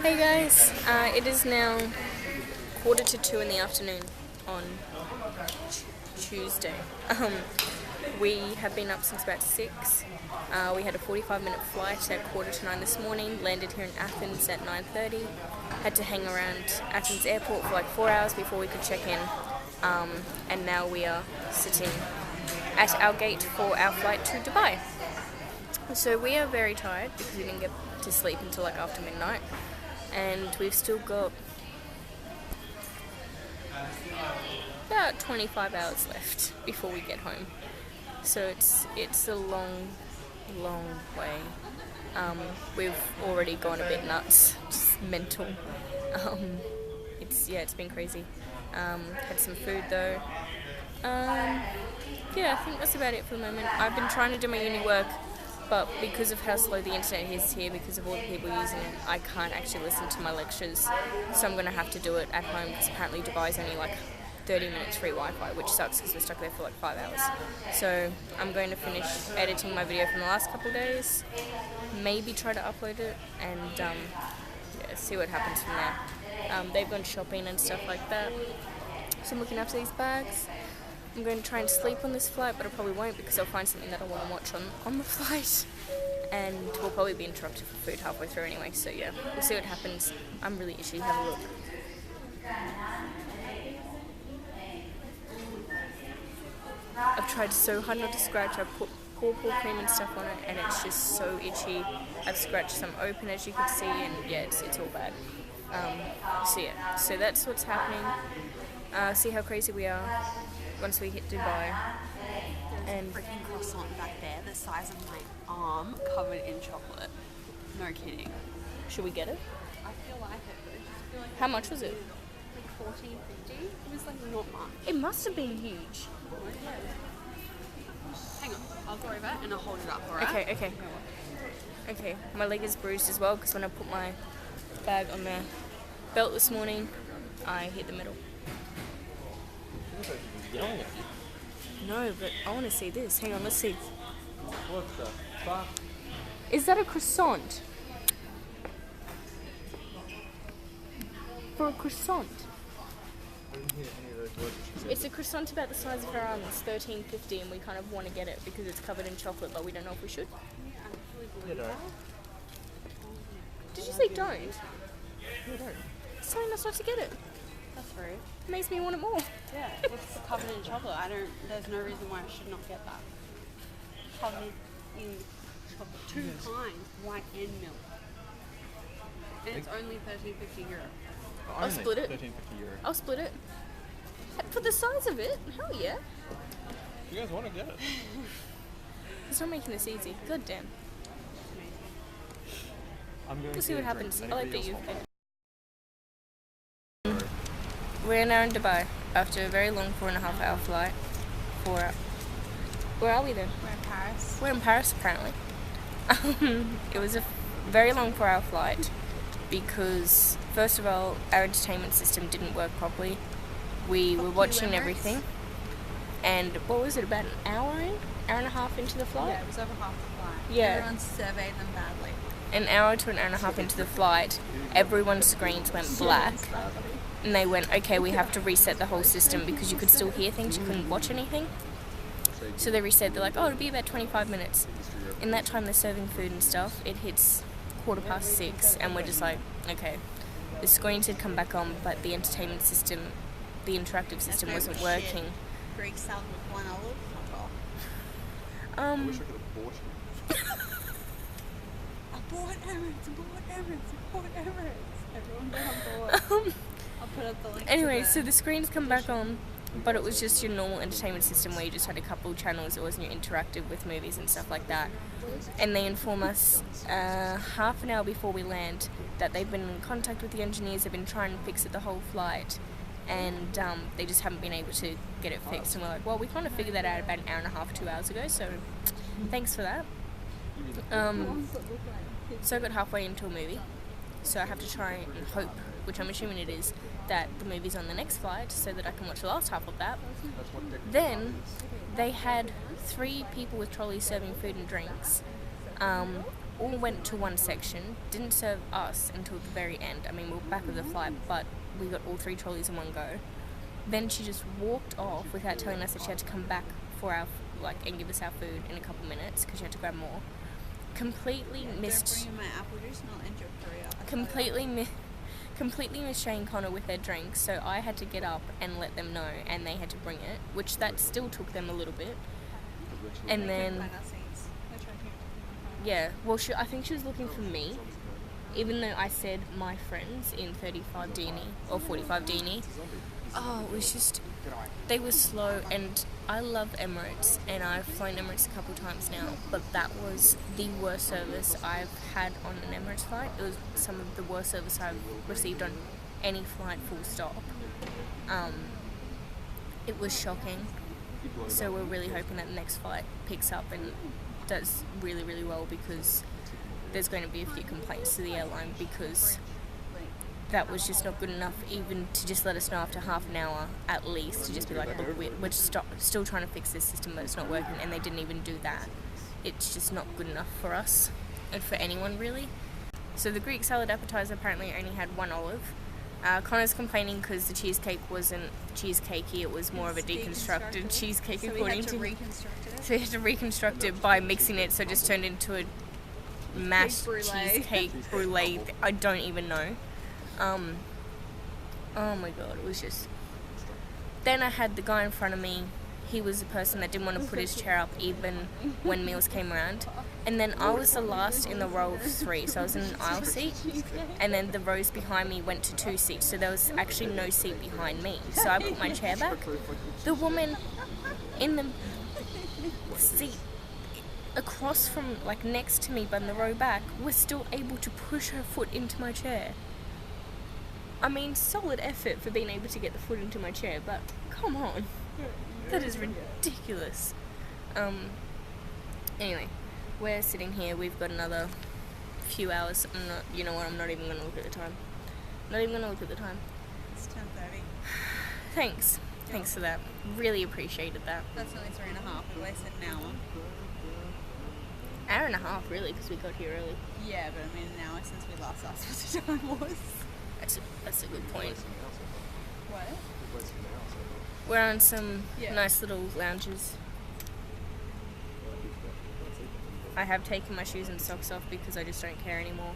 Hey guys, it is now 1:45 in the afternoon on Tuesday. We have been up since about 6. We had a 45-minute flight at 8:45 this morning, landed here in Athens at 9:30, had to hang around Athens airport for like 4 hours before we could check in, and now we are sitting at our gate for our flight to Dubai. So we are very tired because we didn't get to sleep until like after midnight, and we've still got about 25 hours left before we get home. So it's a long way. We've already gone a bit nuts, just mental. It's been crazy. Had some food though. I think that's about it for the moment. I've been trying to do my uni work, but because of how slow the internet is here, because of all the people using it, I can't actually listen to my lectures. So I'm going to have to do it at home because apparently Dubai is only like 30 minutes free Wi-Fi, which sucks because we're stuck there for like 5 hours. So I'm going to finish editing my video from the last couple of days, maybe try to upload it, and see what happens from there. They've gone shopping and stuff like that, so I'm looking after these bags. I'm going to try and sleep on this flight, but I probably won't because I'll find something that I want to watch on the flight, and we'll probably be interrupted for food halfway through anyway, so yeah, we'll see what happens. I'm really itchy. Have a look. I've tried so hard not to scratch. I've put paw cream and stuff on it, and it's just so itchy. I've scratched some open, as you can see, and yeah, it's all bad. So that's what's happening. See how crazy we are once we hit Dubai. And Freaking croissant back there, the size of my arm, covered in chocolate. No kidding. should we get it? I feel like it, but I just feel like How much was it? like 14.50. It was like not much. It must have been huge. Hang on, I'll go over and I'll hold it up, alright? Okay, my leg is bruised as well because when I put my bag on the belt this morning, I hit the middle. No, but I want to see this. Hang on, let's see. What the fuck? Is that a croissant? For a croissant? I didn't hear any of those words she said. It's a croissant about the size of our arm. It's $13.50, and we kind of want to get it because it's covered in chocolate, but we don't know if we should. You don't. Did you say don't? You don't. It's telling us not to get it. That's rude. It makes me want it more. Yeah, it's covered in chocolate. There's no reason why I should not get that. Covered in chocolate. 2 kinds, white and milk. And it's only €13.50. I'll split it. €13.50. I'll split it. For the size of it, hell yeah. You guys want to get it? It's not making this easy. God damn. I'm going We'll see to what happens. I drink. like that Anybody you. else We're now in Dubai after a very long 4.5 hour flight. Where are we then? We're in Paris. We're in Paris apparently. It was a very long 4-hour flight because, first of all, our entertainment system didn't work properly. We were watching everything, and what was it, about an hour and a half into the flight? Yeah, it was over half the flight. Yeah. Everyone surveyed them badly. An hour to an hour and a half into the flight, everyone's screens went black, and they went, okay, we have to reset the whole system because you could still hear things, you couldn't watch anything. So they reset. They're like, oh, it'll be about 25 minutes. In that time, they're serving food and stuff. It hits 6:15, and we're just like, okay. The screens had come back on, but the entertainment system, the interactive system wasn't working. Greek salad with 1 olive. Fuck off. I wish I could have bought you. Abort Emirates. Everyone get on board. I'll put up the link. Anyway, so the screens come back on, but it was just your normal entertainment system where you just had a couple channels. It wasn't your interactive with movies and stuff like that. And they inform us half an hour before we land that they've been in contact with the engineers. They've been trying to fix it the whole flight, and they just haven't been able to get it fixed. And we're like, well, we kind of figured that out about an hour and a half, 2 hours ago, so thanks for that. So I got halfway into a movie, so I have to try and hope, which I'm assuming it is, that the movie's on the next flight so that I can watch the last half of that. Then they had 3 people with trolleys serving food and drinks, all went to one section, didn't serve us until the very end. I mean, we were back of the flight, but we got all 3 trolleys in one go. Then she just walked off without telling us that she had to come back for our, and give us our food in a couple minutes because she had to grab more. Completely missed... Don't bring my apple juice and I'll end your career. Completely missed Shane Connor with their drinks, so I had to get up and let them know, and they had to bring it, which that still took them a little bit. And then... Yeah, well, I think she was looking for me, even though I said my friends in 35 Dini or 45 Dini. Oh, it was just, they were slow, and I love Emirates, and I've flown Emirates a couple times now, but that was the worst service I've had on an Emirates flight. It was some of the worst service I've received on any flight, full stop. It was shocking, so we're really hoping that the next flight picks up and does really, really well, because there's going to be a few complaints to the airline because that was just not good enough, even to just let us know after half an hour at least, to just be like, look, we're still trying to fix this system, but it's not working, and they didn't even do that. It's just not good enough for us, and for anyone really. So the Greek salad appetizer apparently only had 1 olive. Connor's complaining because the cheesecake wasn't cheesecakey, it was more of a deconstructed cheesecake, according to him. So we had to reconstruct it by mixing it, so it just turned into a mashed cheesecake brulee. I don't even know. Oh my god, it was just... Then I had the guy in front of me. He was the person that didn't want to put his chair up even when meals came around. And then I was the last in the row of 3, so I was in an aisle seat. And then the rows behind me went to 2 seats, so there was actually no seat behind me. So I put my chair back. The woman in the seat across from, next to me, but in the row back, was still able to push her foot into my chair. I mean, solid effort for being able to get the foot into my chair, but come on. That is ridiculous. Anyway, we're sitting here. We've got another few hours. You know what? I'm not even going to look at the time. Not even going to look at the time. It's 10:30. Thanks. Thanks for that. Really appreciated that. That's only 3.5. We wasted an hour. Hour and a half, really, because we got here early. Yeah, but I mean an hour since we last asked what the time was. That's a good point. What? We're on some nice little lounges. I have taken my shoes and socks off because I just don't care anymore.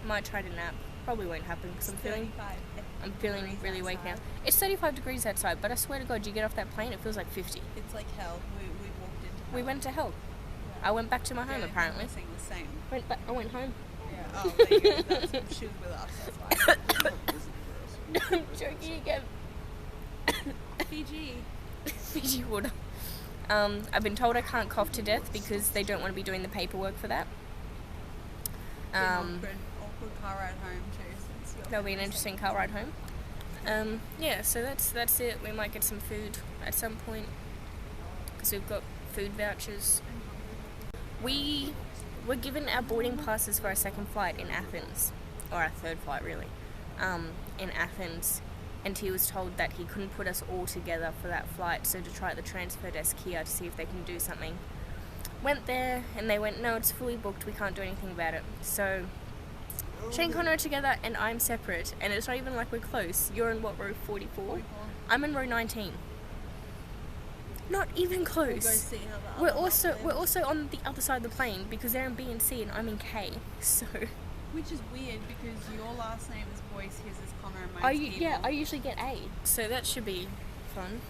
Might try to nap. Probably won't happen because I'm feeling really awake now. It's 35 degrees outside, but I swear to God, you get off that plane, it feels like 50. It's like hell. We walked into hell. We went to hell. I went back to my home, apparently. The same. I went home. Yeah. Oh, there you go. She was with us. That's why. I'm joking again. Fiji water. I've been told I can't cough to death because they don't want to be doing the paperwork for that. Awkward car ride home too. That'll be an interesting car ride home. Yeah, so that's it. We might get some food at some point because we've got food vouchers. We were given our boarding passes for our second flight in Athens, or our third flight really, in Athens, and he was told that he couldn't put us all together for that flight, so to try at the transfer desk here to see if they can do something. Went there and they went, no, it's fully booked, we can't do anything about it. So Shane and Connor are together and I'm separate, and it's not even like we're close. You're in what, row 44? I'm in row 19. Not even close. We'll go see how the We're other also on the other side of the plane because they're in B and C and I'm in K. So which is weird because your last name is Boyce, his is Connor, and mine's Keeble. yeah, I usually get A. So that should be fun.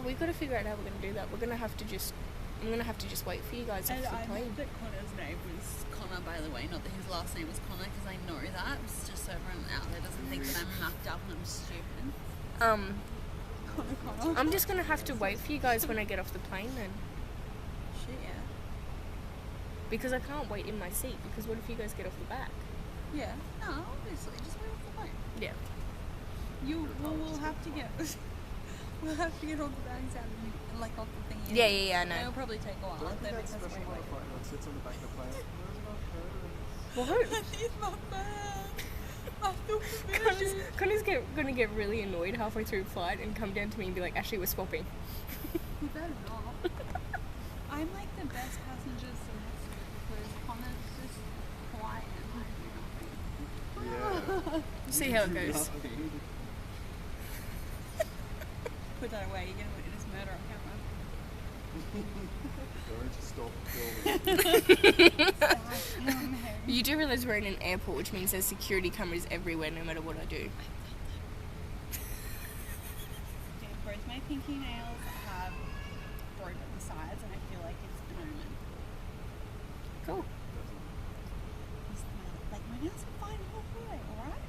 We've got to figure out how we're gonna do that. I'm gonna have to just wait for you guys off And the I plane. know that Connor's name was Connor, by the way, not that his last name was Connor, because I know that. It's just so everyone out there doesn't think that I'm mucked up and I'm stupid. Connor. I'm just gonna have to wait for you guys when I get off the plane then. Shit, yeah. Because I can't wait in my seat, because what if you guys get off the back? Yeah. No, obviously, just wait off the plane. Yeah. We'll have to get we'll have to get all the bags out and off the thing. Yeah, I know. It'll probably take a while. Don't They're that because special wait. motherfucker that sits on the back of the plane? What? I need my bag. I feel familiar. Connor's gonna get really annoyed halfway through the flight and come down to me and be like, Ashley, we're swapping. You better not. I'm like the best passenger semester because See how it goes. Put that away. You're gonna witness murder on camera. Don't stop filming. You do realise we're in an airport, which means there's security cameras everywhere, no matter what I do. Yeah, both my pinky nails have broken the sides, and I feel like it's an omen. Cool. Like, my nails are fine halfway, alright?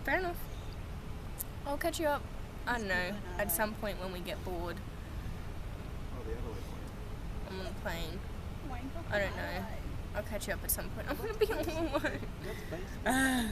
Fair enough. I'll catch you up. I don't know. At some point when we get bored, Oh, the Adelaide one. I'm on the plane. Wank off I don't my know. eye. I'll catch you up at some point. I'm gonna be all alone. That's basically